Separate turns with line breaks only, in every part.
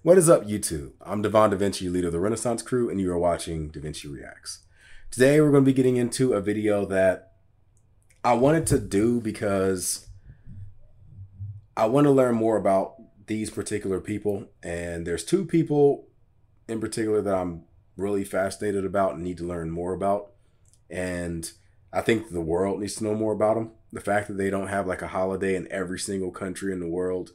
What is up, YouTube? I'm Devon DaVinci, leader of the Renaissance crew, and you are watching DaVinci Reacts. Today, we're going to be getting into a video that I wanted to do because I want to learn more about these particular people. And there's two people in particular that I'm really fascinated about and need to learn more about. And I think the world needs to know more about them. The fact that they don't have like a holiday in every single country in the world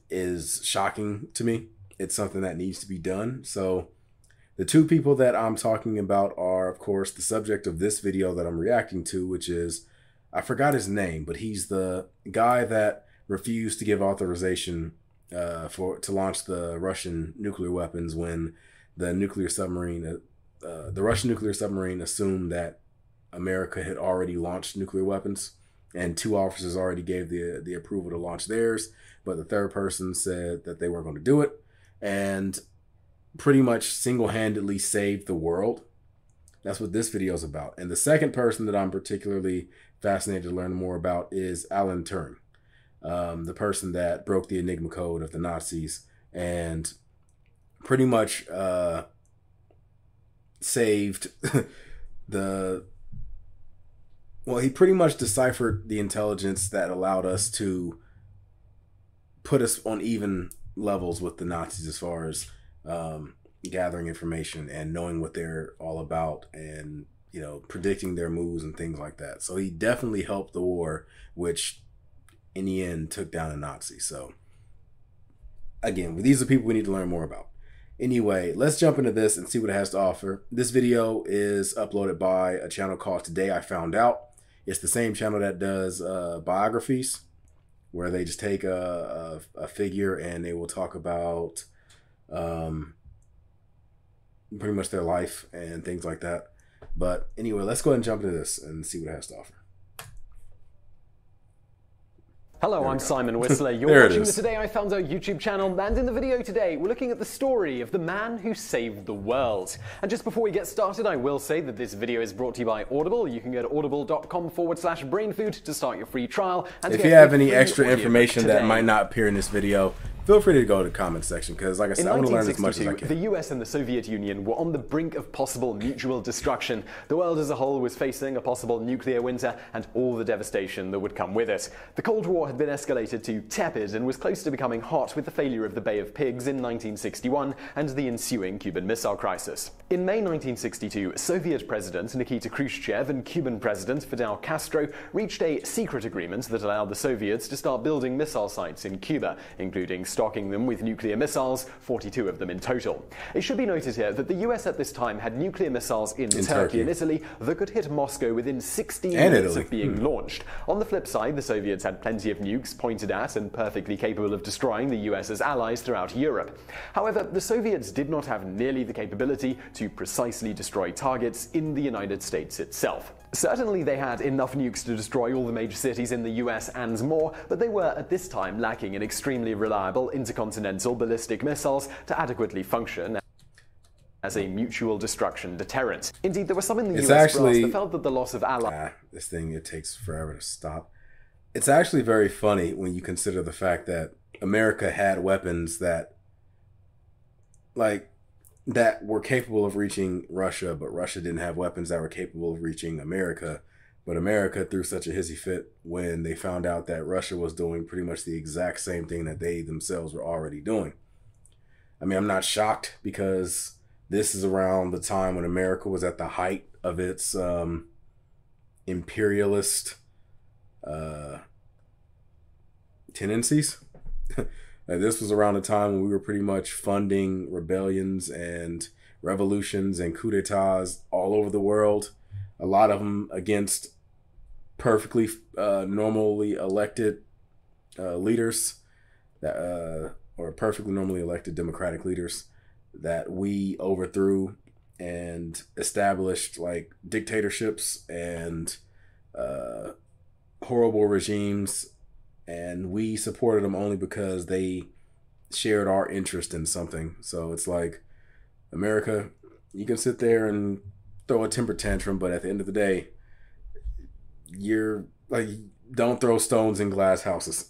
is shocking to me. It's something that needs to be done. So the two people that I'm talking about are, of course, the subject of this video that I'm reacting to, which is, I forgot his name, but he's the guy that refused to give authorization to launch the Russian nuclear weapons when the Russian nuclear submarine assumed that America had already launched nuclear weapons, and two officers already gave the approval to launch theirs, but the third person said that they weren't going to do it, and pretty much single-handedly saved the world. That's what this video is about. And the second person that I'm particularly fascinated to learn more about is Alan Turing, the person that broke the Enigma code of the Nazis and pretty much saved he pretty much deciphered the intelligence that allowed us to put us on even levels with the Nazis as far as gathering information and knowing what they're all about and, you know, predicting their moves and things like that. So he definitely helped the war, which in the end took down the Nazis. So again, these are people we need to learn more about. Anyway, let's jump into this and see what it has to offer. This video is uploaded by a channel called Today I Found Out. It's the same channel that does biographies, where they just take a figure and they will talk about pretty much their life and things like that. But anyway, let's go ahead and jump into this and see what it has to offer.
Hello, I'm Simon Whistler. You're watching the Today I Found Out YouTube channel, and in the video today, we're looking at the story of the man who saved the world. And just before we get started, I will say that this video is brought to you by Audible. You can go to audible.com/brainfood to start your free trial. And
if you have any extra information that might not appear in this video, feel free to go to the comment section, because like I said, I want to learn as much as I can.
The US and the Soviet Union were on the brink of possible mutual destruction. The world as a whole was facing a possible nuclear winter and all the devastation that would come with it. The Cold War had been escalated to tepid and was close to becoming hot with the failure of the Bay of Pigs in 1961 and the ensuing Cuban Missile Crisis. In May 1962, Soviet President Nikita Khrushchev and Cuban President Fidel Castro reached a secret agreement that allowed the Soviets to start building missile sites in Cuba, including stocking them with nuclear missiles, 42 of them in total. It should be noted here that the US at this time had nuclear missiles in Turkey and Italy that could hit Moscow within 16 minutes of being launched. On the flip side, the Soviets had plenty of nukes pointed at and perfectly capable of destroying the US's allies throughout Europe. However, the Soviets did not have nearly the capability to precisely destroy targets in the United States itself. Certainly they had enough nukes to destroy all the major cities in the US and more, but they were at this time lacking in extremely reliable intercontinental ballistic missiles to adequately function as a mutual destruction deterrent. Indeed, there were some in the US brass that felt that the loss of allies...
This thing, it takes forever to stop. It's actually very funny when you consider the fact that America had weapons that were capable of reaching Russia, but Russia didn't have weapons that were capable of reaching America. But America threw such a hissy fit when they found out that Russia was doing pretty much the exact same thing that they themselves were already doing. I mean, I'm not shocked, because this is around the time when America was at the height of its imperialist tendencies. This was around the time when we were pretty much funding rebellions and revolutions and coups d'etats all over the world. A lot of them against perfectly normally elected leaders, or perfectly normally elected democratic leaders that we overthrew and established like dictatorships and horrible regimes. And we supported them only because they shared our interest in something. So it's like, America, you can sit there and throw a temper tantrum, but at the end of the day, you're like, don't throw stones in glass houses.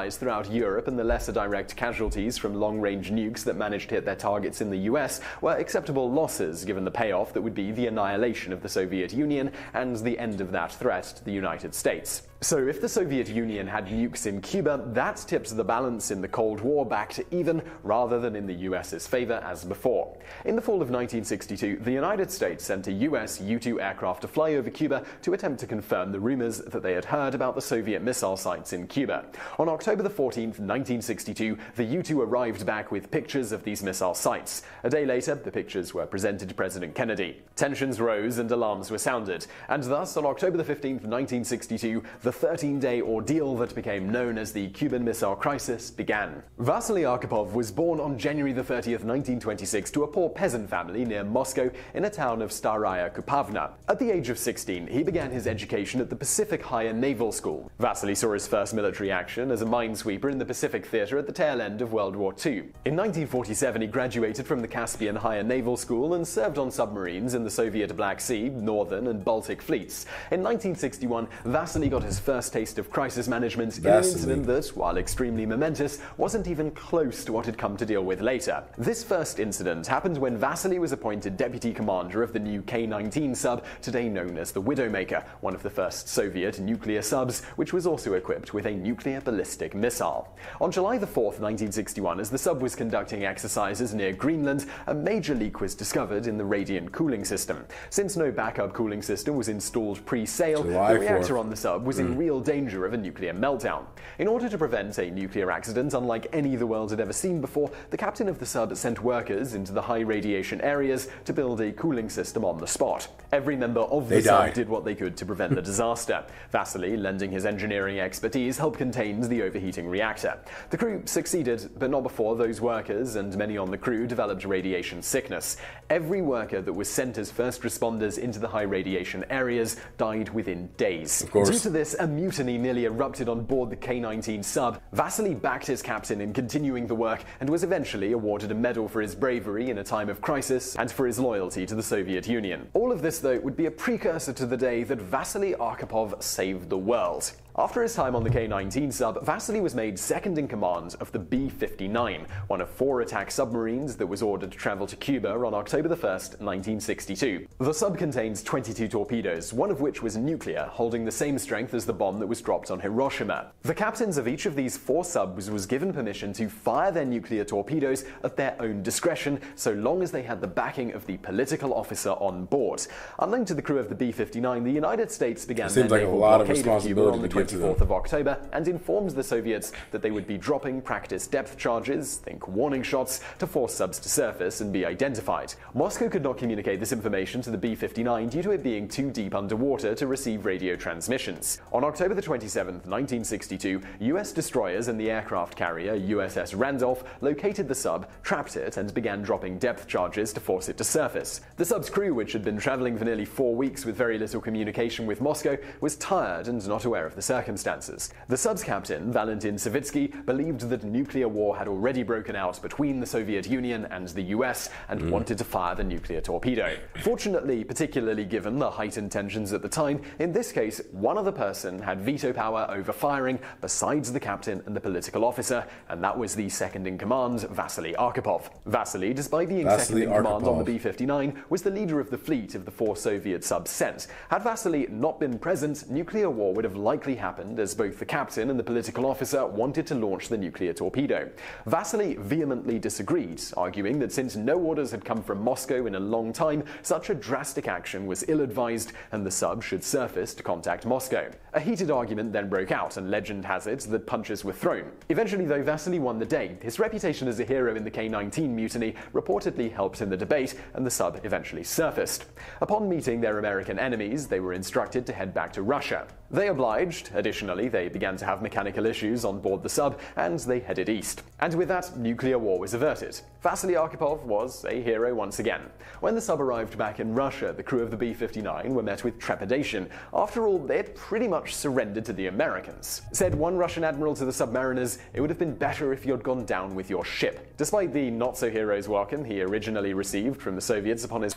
throughout Europe, and the lesser direct casualties from long-range nukes that managed to hit their targets in the US were acceptable losses given the payoff that would be the annihilation of the Soviet Union and the end of that threat to the United States. So if the Soviet Union had nukes in Cuba, that tipped the balance in the Cold War back to even rather than in the US's favor as before. In the fall of 1962, the United States sent a US U-2 aircraft to fly over Cuba to attempt to confirm the rumors that they had heard about the Soviet missile sites in Cuba. On October the 14th, 1962, the U-2 arrived back with pictures of these missile sites. A day later, the pictures were presented to President Kennedy. Tensions rose and alarms were sounded, and thus on October the 15th, 1962, the 13-day ordeal that became known as the Cuban Missile Crisis began. Vasily Arkhipov was born on January the 30th, 1926 to a poor peasant family near Moscow in a town of Staraya Kupavna. At the age of 16, he began his education at the Pacific Higher Naval School. Vasily saw his first military action as a minesweeper in the Pacific Theater at the tail end of World War II. In 1947, he graduated from the Caspian Higher Naval School and served on submarines in the Soviet Black Sea, Northern and Baltic fleets. In 1961, Vasily got his first taste of crisis management in an incident that, while extremely momentous, wasn't even close to what he'd come to deal with later. This first incident happened when Vasily was appointed deputy commander of the new K-19 sub, today known as the Widowmaker, one of the first Soviet nuclear subs, which was also equipped with a nuclear ballistic missile. On July the 4th, 1961, as the sub was conducting exercises near Greenland, a major leak was discovered in the radiant cooling system. Since no backup cooling system was installed pre-sale, the reactor on the sub was in real danger of a nuclear meltdown. In order to prevent a nuclear accident unlike any the world had ever seen before, the captain of the sub sent workers into the high radiation areas to build a cooling system on the spot. Every member of the sub did what they could to prevent the disaster. Vasily, lending his engineering expertise, helped contain the overheating reactor. The crew succeeded, but not before those workers and many on the crew developed radiation sickness. Every worker that was sent as first responders into the high radiation areas died within days. Due to this, a mutiny nearly erupted on board the K-19 sub. Vasily backed his captain in continuing the work and was eventually awarded a medal for his bravery in a time of crisis and for his loyalty to the Soviet Union. All of this, though, would be a precursor to the day that Vasily Arkhipov saved the world. After his time on the K-19 sub, Vasily was made second in command of the B-59, one of 4 attack submarines that was ordered to travel to Cuba on October 1st, 1962. The sub contains 22 torpedoes, one of which was nuclear, holding the same strength as the bomb that was dropped on Hiroshima. The captains of each of these 4 subs was given permission to fire their nuclear torpedoes at their own discretion, so long as they had the backing of the political officer on board. Unknown to the crew of the B-59, the United States began their naval blockade of Cuba on the 24th of October and informed the Soviets that they would be dropping practice depth charges, think warning shots, to force subs to surface and be identified. Moscow could not communicate this information to the B-59 due to it being too deep underwater to receive radio transmissions. On October the 27th, 1962, US destroyers and the aircraft carrier USS Randolph located the sub, trapped it, and began dropping depth charges to force it to surface. The sub's crew, which had been traveling for nearly 4 weeks with very little communication with Moscow, was tired and not aware of the circumstances. The sub's captain, Valentin Savitsky, believed that nuclear war had already broken out between the Soviet Union and the US and wanted to fire the nuclear torpedo. Fortunately, particularly given the heightened tensions at the time, in this case, one other person had veto power over firing besides the captain and the political officer, and that was the second in command, Vasily Arkhipov. Vasily, despite being second in command on the B-59, was the leader of the fleet of the 4 Soviet subs sent. Had Vasily not been present, nuclear war would have likely happened, as both the captain and the political officer wanted to launch the nuclear torpedo. Vasily vehemently disagreed, arguing that since no orders had come from Moscow in a long time, such a drastic action was ill-advised and the sub should surface to contact Moscow. A heated argument then broke out, and legend has it that punches were thrown. Eventually, though, Vasily won the day. His reputation as a hero in the K-19 mutiny reportedly helped in the debate, and the sub eventually surfaced. Upon meeting their American enemies, they were instructed to head back to Russia. They obliged. Additionally, they began to have mechanical issues on board the sub, and they headed east. And with that, nuclear war was averted. Vasily Arkhipov was a hero once again. When the sub arrived back in Russia, the crew of the B-59 were met with trepidation. After all, they had pretty much surrendered to the Americans. Said one Russian admiral to the submariners, "It would have been better if you'd gone down with your ship." Despite the not-so-hero's welcome he originally received from the Soviets upon his...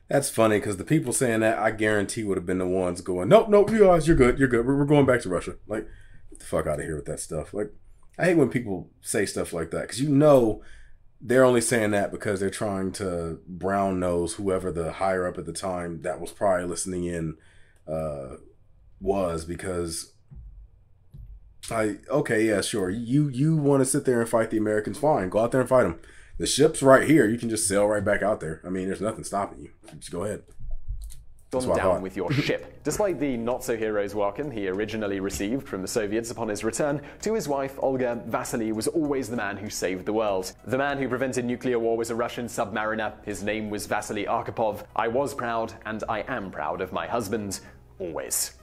That's funny, because the people saying that, I guarantee, would have been the ones going, nope, you guys, you're good, we're going back to Russia. Like, get the fuck out of here with that stuff. Like, I hate when people say stuff like that, because you know they're only saying that because they're trying to brown nose whoever the higher up at the time that was probably listening in was, because okay, yeah, sure, you want to sit there and fight the Americans, fine, go out there and fight them. The ship's right here, you can just sail right back out there. I mean, there's nothing stopping you. Just go ahead.
Gone down with your ship. Despite the not-so-hero's welcome he originally received from the Soviets upon his return, to his wife, Olga, Vasily was always the man who saved the world. The man who prevented nuclear war was a Russian submariner. His name was Vasily Arkhipov. I was proud, and I am proud of my husband, always.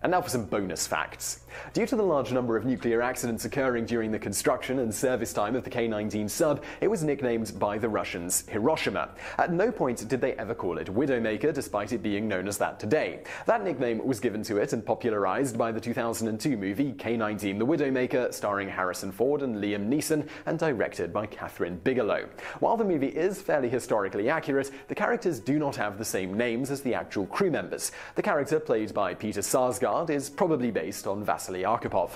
And now for some bonus facts. Due to the large number of nuclear accidents occurring during the construction and service time of the K-19 sub, it was nicknamed by the Russians Hiroshima. At no point did they ever call it Widowmaker, despite it being known as that today. That nickname was given to it and popularized by the 2002 movie K-19 The Widowmaker, starring Harrison Ford and Liam Neeson, and directed by Catherine Bigelow. While the movie is fairly historically accurate, the characters do not have the same names as the actual crew members. The character, played by Peter Sarsgaard, is probably based on Vasily Arkhipov.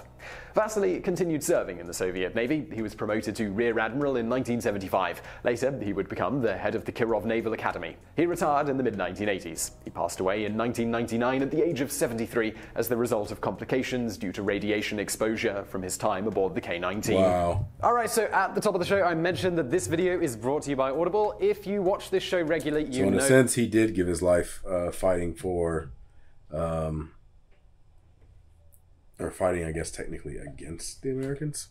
Vasily continued serving in the Soviet Navy. He was promoted to Rear Admiral in 1975. Later, he would become the head of the Kirov Naval Academy. He retired in the mid-1980s. He passed away in 1999 at the age of 73 as the result of complications due to radiation exposure from his time aboard the K-19.
Wow.
Alright, so at the top of the show, I mentioned that this video is brought to you by Audible. If you watch this show regularly, you know...
So in a sense, he did give his life fighting for... or fighting, I guess, technically against the Americans.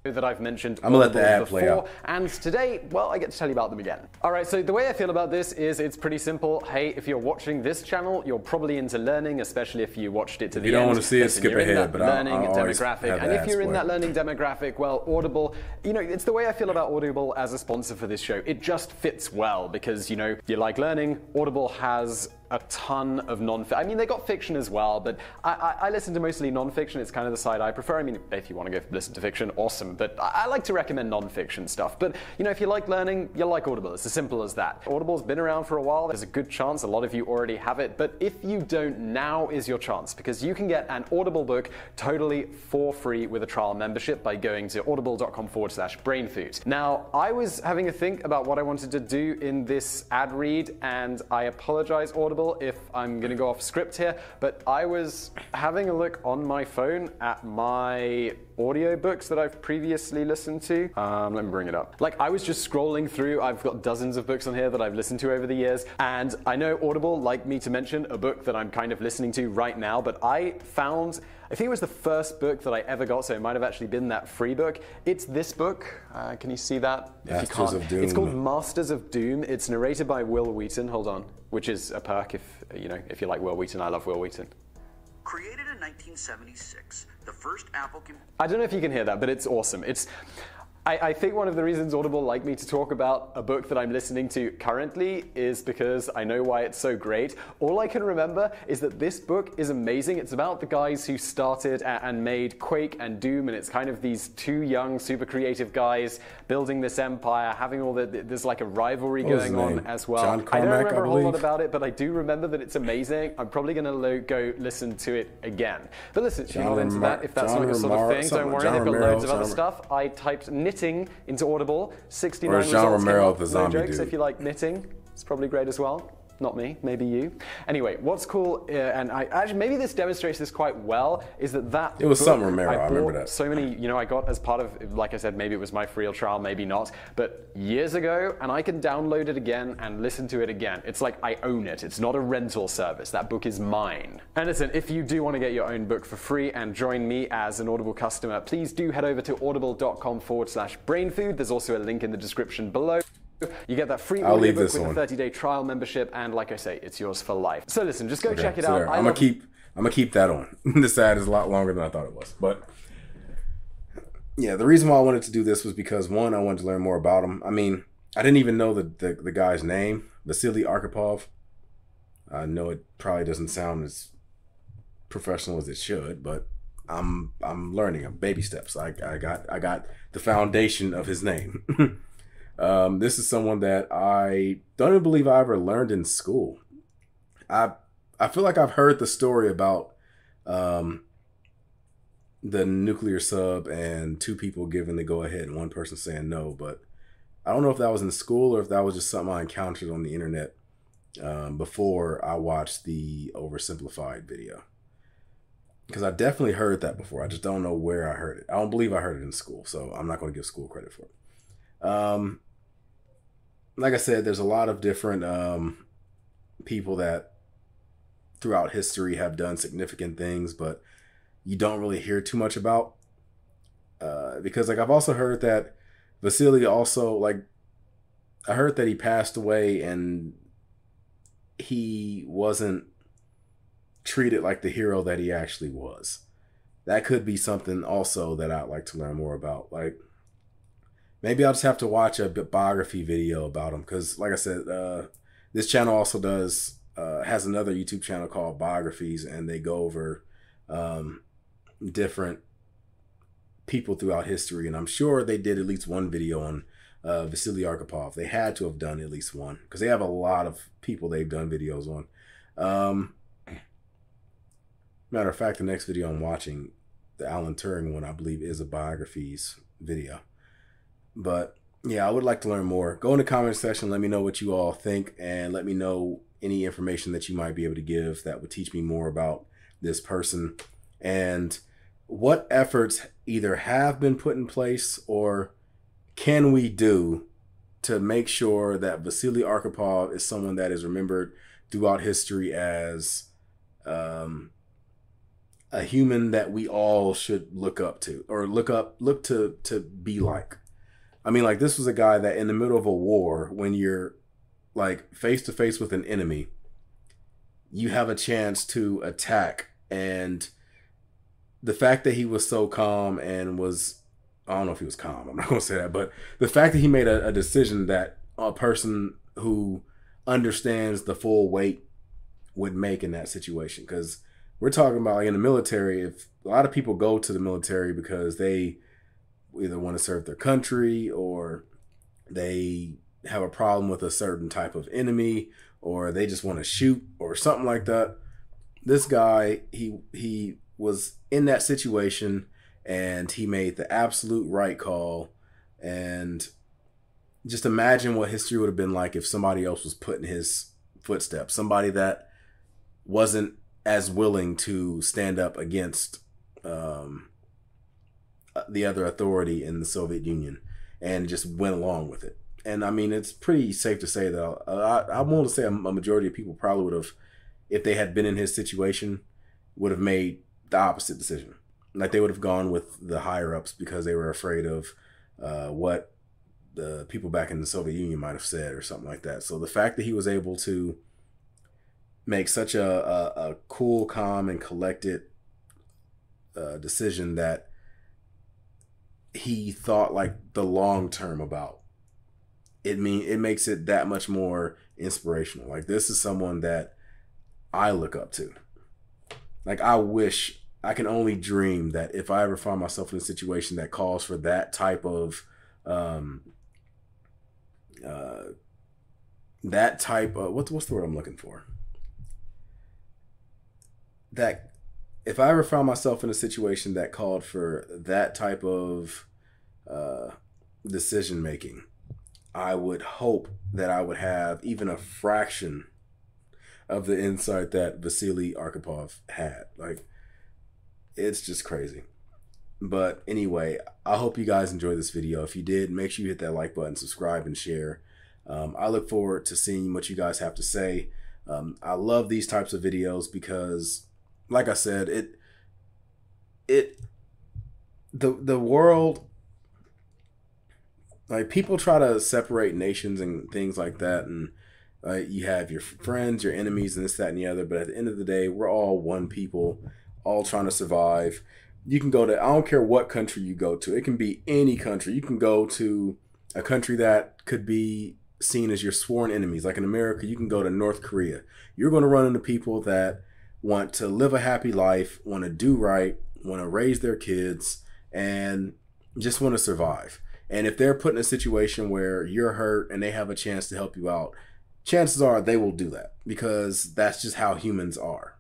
That I've mentioned
I'm gonna let the ad play
before,
out.
And today, well, I get to tell you about them again. Alright, so the way I feel about this is it's pretty simple. Hey, if you're watching this channel, you're probably into learning, especially if you watched it to the end.
If you don't want to see it,
Listen,
skip
you're in
ahead,
that
but
learning
I'll
demographic. And if you're in that learning demographic, well, Audible, you know, it's the way I feel about Audible as a sponsor for this show. It just fits well because, you know, you like learning. Audible has a ton of non-fiction. I mean, they got fiction as well, but I listen to mostly non-fiction. It's kind of the side I prefer. I mean, if you want to go listen to fiction, awesome. But I like to recommend non-fiction stuff. But, you know, if you like learning, you'll like Audible. It's as simple as that. Audible's been around for a while. There's a good chance a lot of you already have it. But if you don't, now is your chance, because you can get an Audible book totally for free with a trial membership by going to audible.com/brainfood. Now, I was having a think about what I wanted to do in this ad read, and I apologize, Audible, if I'm going to go off script here, but I was having a look on my phone at my audiobooks that I've previously listened to. Let me bring it up. Like, I was just scrolling through. I've got dozens of books on here that I've listened to over the years, and I know Audible like me to mention a book that I'm kind of listening to right now, but I found, I think it was the first book that I ever got, so it might have actually been that free book. It's this book. Can you see that?
Masters of Doom.
It's called Masters of Doom. It's narrated by Will Wheaton. Hold on. Which is a perk if you like Will Wheaton. I love Will Wheaton.
Created in 1976, the first Apple
I don't know if you can hear that, but it's awesome. I think one of the reasons Audible like me to talk about a book that I'm listening to currently is because I know why it's so great. All I can remember is that this book is amazing. It's about the guys who started and made Quake and Doom, and it's kind of these two young, super creative guys building this empire, having all there's like a rivalry going on as well.
John Carmack,
I don't remember a whole lot about it, but I do remember that it's amazing. I'm probably going to go listen to it again. But listen, if you're not into that, if that's not your sort of thing, don't worry, they've got loads of other stuff. I typed knitting into Audible, 69
or John
results
Romero,
came up.
the zombie
no jokes,
dude.
if you like knitting, it's probably great as well. Not me, maybe you. Anyway, what's cool, and maybe this demonstrates this quite well, is that
it was
book,
something Romero, I remember that.
So many, I got as part of, like I said, maybe it was my free trial, maybe not, but years ago, and I can download it again and listen to it again. It's like I own it. It's not a rental service. That book is mine. And listen, if you do want to get your own book for free and join me as an Audible customer, please do head over to audible.com/brainfood. There's also a link in the description below. You get that free audiobook with a 30-day trial membership, and like I say, it's yours for life. So listen, just go check it out.
I'm gonna keep that on. This ad is a lot longer than I thought it was, but yeah, the reason why I wanted to do this was because, one, I wanted to learn more about him. I mean, I didn't even know the guy's name, Vasily Arkhipov. I know it probably doesn't sound as professional as it should, but I'm learning. Baby steps. I got the foundation of his name. This is someone that I don't even believe I ever learned in school. I feel like I've heard the story about the nuclear sub and 2 people giving the go ahead and 1 person saying no. But I don't know if that was in school or if that was just something I encountered on the internet before I watched the oversimplified video. Because I definitely heard that before. I just don't know where I heard it. I don't believe I heard it in school, so I'm not going to give school credit for it. Like I said, there's a lot of different people that throughout history have done significant things, but you don't really hear too much about. Because like I've also heard that Vasily also, like, I heard that he passed away and he wasn't treated like the hero that he actually was. That could be something also that I'd like to learn more about. Like, maybe I'll just have to watch a biography video about him. Because like I said, this channel also has another YouTube channel called Biographies, and they go over different people throughout history. And I'm sure they did at least one video on Vasily Arkhipov. They had to have done at least one, because they have a lot of people they've done videos on. Matter of fact, the next video I'm watching, the Alan Turing one, I believe is a biographies video. But yeah, I would like to learn more. Go in the comment section, let me know what you all think, and let me know any information that you might be able to give that would teach me more about this person, and what efforts either have been put in place or can we do to make sure that Vasily Arkhipov is someone that is remembered throughout history as a human that we all should look up to, or look to be like. I mean, like, this was a guy that in the middle of a war, when you're like face to face with an enemy, you have a chance to attack. And the fact that he was so calm and was, I don't know if he was calm, I'm not going to say that, but the fact that he made a decision that a person who understands the full weight would make in that situation. Because we're talking about, like, in the military, if a lot of people go to the military because they either want to serve their country, or they have a problem with a certain type of enemy, or they just want to shoot or something like that. This guy, he was in that situation and he made the absolute right call. And just imagine what history would have been like if somebody else was put in his footsteps, somebody that wasn't as willing to stand up against the other authority in the Soviet Union and just went along with it. And I mean, it's pretty safe to say that I want to say a majority of people probably would have, if they had been in his situation, would have made the opposite decision. Like, they would have gone with the higher ups because they were afraid of what the people back in the Soviet Union might have said or something like that. So the fact that he was able to make such a cool, calm, and collected decision that he thought like the long term about it, it makes it that much more inspirational. Like, this is someone that I look up to. Like, I wish, I can only dream that if I ever find myself in a situation that calls for that type of what's the word I'm looking for? That if I ever found myself in a situation that called for that type of decision making, I would hope that I would have even a fraction of the insight that Vasily Arkhipov had. Like, it's just crazy. But anyway, I hope you guys enjoyed this video. If you did, make sure you hit that like button, subscribe, and share. I look forward to seeing what you guys have to say. I love these types of videos because, like I said, the world, like, people try to separate nations and things like that, and you have your friends, your enemies, and this, that, and the other. But at the end of the day, we're all one people, all trying to survive. You can go to, I don't care what country you go to. It can be any country. You can go to a country that could be seen as your sworn enemies. Like in America, you can go to North Korea. You're going to run into people that want to live a happy life, want to do right, want to raise their kids, and just want to survive. And if they're put in a situation where you're hurt and they have a chance to help you out, chances are they will do that, because that's just how humans are.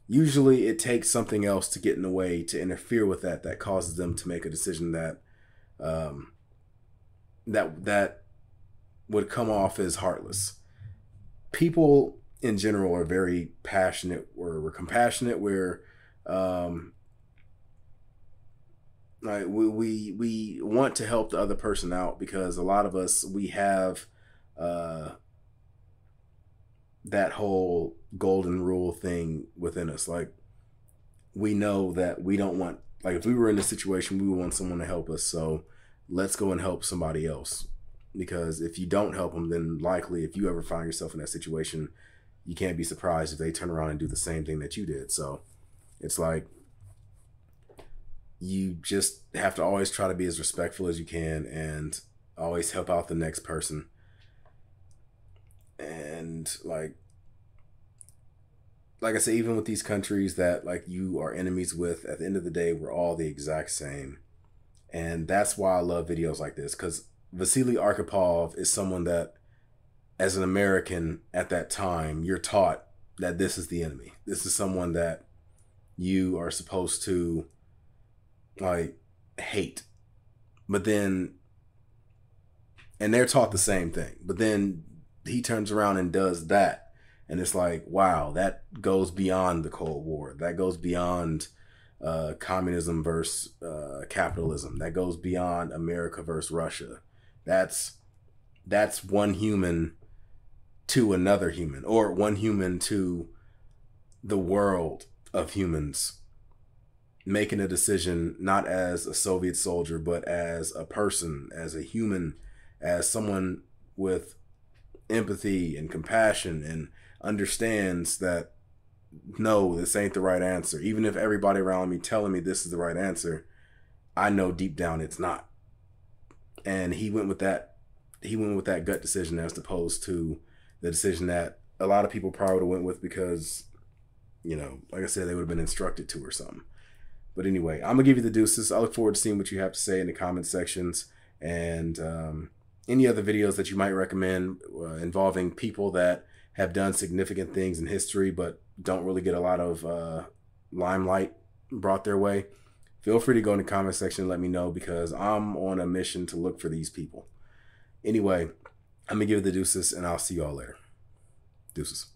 usually it takes something else to get in the way, to interfere with that causes them to make a decision that that would come off as heartless. People in general are very passionate, or we're compassionate, we're like we want to help the other person out, because a lot of us, we have that whole golden rule thing within us. Like, we know that we don't want, like, if we were in this situation, we would want someone to help us, so let's go and help somebody else. Because if you don't help them, then likely if you ever find yourself in that situation, you can't be surprised if they turn around and do the same thing that you did. So it's like, you just have to always try to be as respectful as you can and always help out the next person. And like I said, even with these countries that like you are enemies with, at the end of the day, we're all the exact same. And that's why I love videos like this, because Vasily Arkhipov is someone that, as an American at that time, you're taught that this is the enemy. This is someone that you are supposed to like hate. But then, and they're taught the same thing, but then he turns around and does that, and it's like, wow, that goes beyond the Cold War. That goes beyond communism versus capitalism. That goes beyond America versus Russia. That's one human to another human, or one human to the world of humans, making a decision not as a Soviet soldier, but as a person, as a human, as someone with empathy and compassion, and understands that, no, this ain't the right answer. Even if everybody around me telling me this is the right answer, I know deep down it's not. And he went with that. He went with that gut decision, as opposed to the decision that a lot of people probably would have went with because, you know, like I said, they would have been instructed to or something. But anyway, I'm going to give you the deuces. I look forward to seeing what you have to say in the comment sections, and any other videos that you might recommend involving people that have done significant things in history but don't really get a lot of limelight brought their way. Feel free to go in the comment section and let me know, because I'm on a mission to look for these people. Anyway, I'm going to give you the deuces, and I'll see you all later. Deuces.